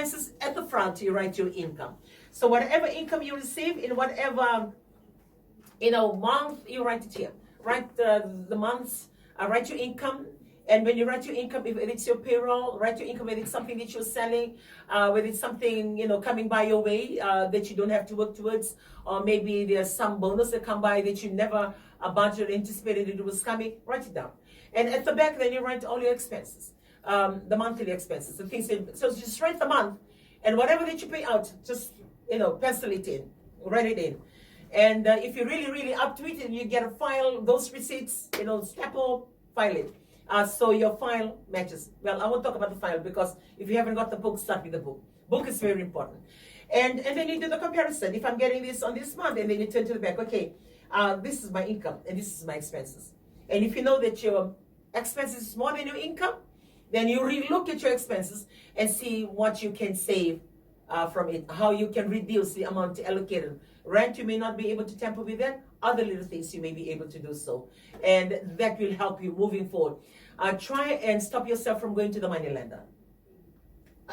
expenses, at the front you write your income. So whatever income you receive in whatever month, you write it here. Write the months, write your income. And when you write your income, if it's your payroll, write your income, whether it's something that you're selling, whether it's something, coming by your way that you don't have to work towards, or maybe there's some bonus that come by that you never budgeted, anticipated it was coming, write it down. And at the back, then you write all your expenses, the monthly expenses, the things so just write the month, and whatever that you pay out, just, pencil it in, write it in. And if you're really, really up to it, and you get a file, those receipts, staple, file it. So your file matches. Well, I won't talk about the file because if you haven't got the book, start with the book. Book is very important. And then you do the comparison. If I'm getting this on this month, and then you turn to the back, okay, this is my income and this is my expenses. And if you know that your expenses is more than your income, then you relook at your expenses and see what you can save from it, how you can reduce the amount allocated. Rent, you may not be able to tamper with that. Other little things you may be able to do so. And that will help you moving forward. Try and stop yourself from going to the money lender.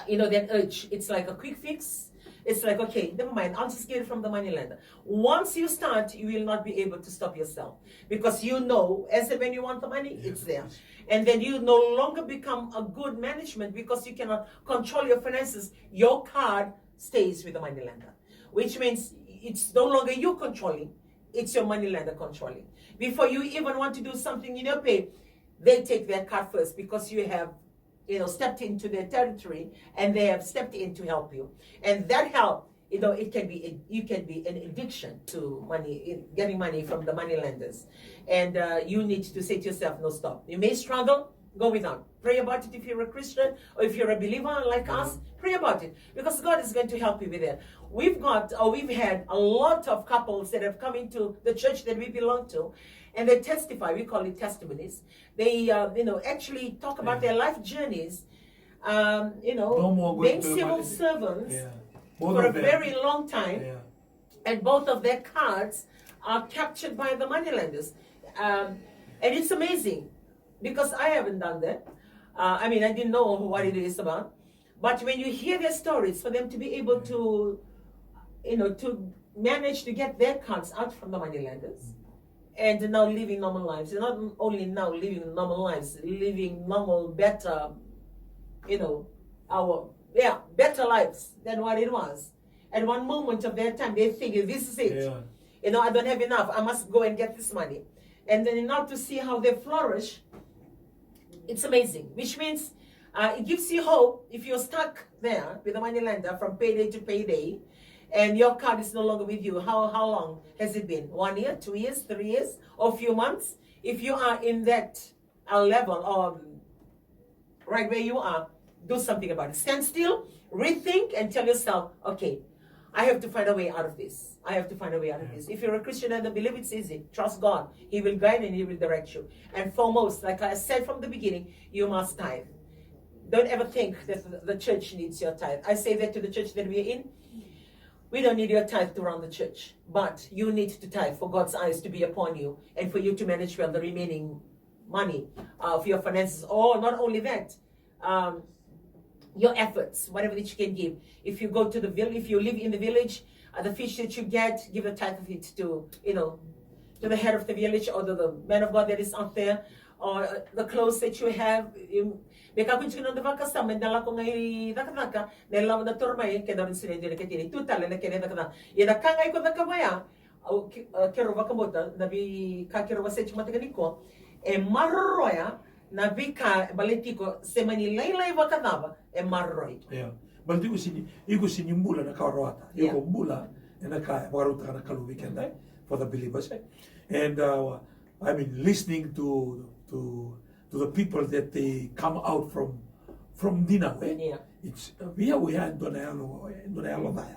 That urge, it's like a quick fix. It's like, okay, never mind, I'll just get it from the money lender. Once you start, you will not be able to stop yourself. Because as and when you want the money, it's there. And then you no longer become a good management because you cannot control your finances. Your card stays with the money lender. Which means it's no longer you controlling, it's your money lender controlling. Before you even want to do something in your pay, they take their card first because you have stepped into their territory and they have stepped in to help you. And that help, you can be an addiction to money, getting money from the money lenders. And you need to say to yourself, no, stop. You may struggle, go without. Pray about it if you're a Christian or if you're a believer like us, pray about it because God is going to help you with that. We've had a lot of couples that have come into the church that we belong to, and they testify. We call it testimonies. They, actually talk about their life journeys. Being civil servants for a very long time, and both of their cards are captured by the moneylenders, and it's amazing because I haven't done that. I didn't know what it is about, but when you hear their stories, for them to be able to manage to get their cards out from the moneylenders and now living normal lives. And not only now living normal lives, living normal, better, better lives than what it was. At one moment of their time, they figure this is it. I don't have enough. I must go and get this money. And then now to see how they flourish, it's amazing. Which means it gives you hope if you're stuck there with the money lender from payday to payday, and your card is no longer with you. How long has it been? 1 year, 2 years, 3 years, or a few months? If you are in that level or right where you are, do something about it. Stand still, rethink, and tell yourself, okay, I have to find a way out of this. I have to find a way out of this. If you're a Christian and believe it's easy, trust God. He will guide and He will direct you. And foremost, like I said from the beginning, you must tithe. Don't ever think that the church needs your tithe. I say that to the church that we're in. We don't need your tithe to run the church, but you need to tithe for God's eyes to be upon you and for you to manage well the remaining money of your finances. Or not only that, your efforts, whatever that you can give. If you go to the village, if you live in the village, the fish that you get, give a tithe of it to the head of the village or the man of God that is out there, or the clothes that you have. Beka kun chino dava kasam mendala ko ngai dakaka nela na tormai ke darin sine dire ke tini tutale na kene dakana ida kangai ko dakamaya au kero vakamota na bi ka kero wasech mataganiko e marroya na bi ka baletiko semani lailai vakadava e marroi balti ko sini mbula na karoata ko mbula na ka maruta na kalu weekend for the believers and listening to the people that they come out from Dinawe. It's we are donalo daya.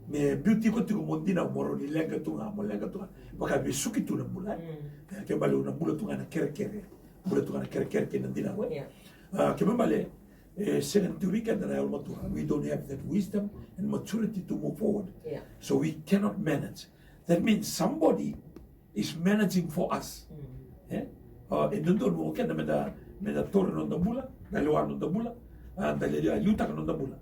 Me beauty ko tigo mondina moro ni lenga tunga baka bisuki tu na bula. Ke balu na bula tunga na kere bula tunga na kere ke na Dinawe. Ke male second weekend na alma tunga. We don't have that wisdom and maturity to move forward. So we cannot manage. That means somebody is managing for us. E non mo che me da torre non da bula, da luar non da bula, da le aiuta non da bula.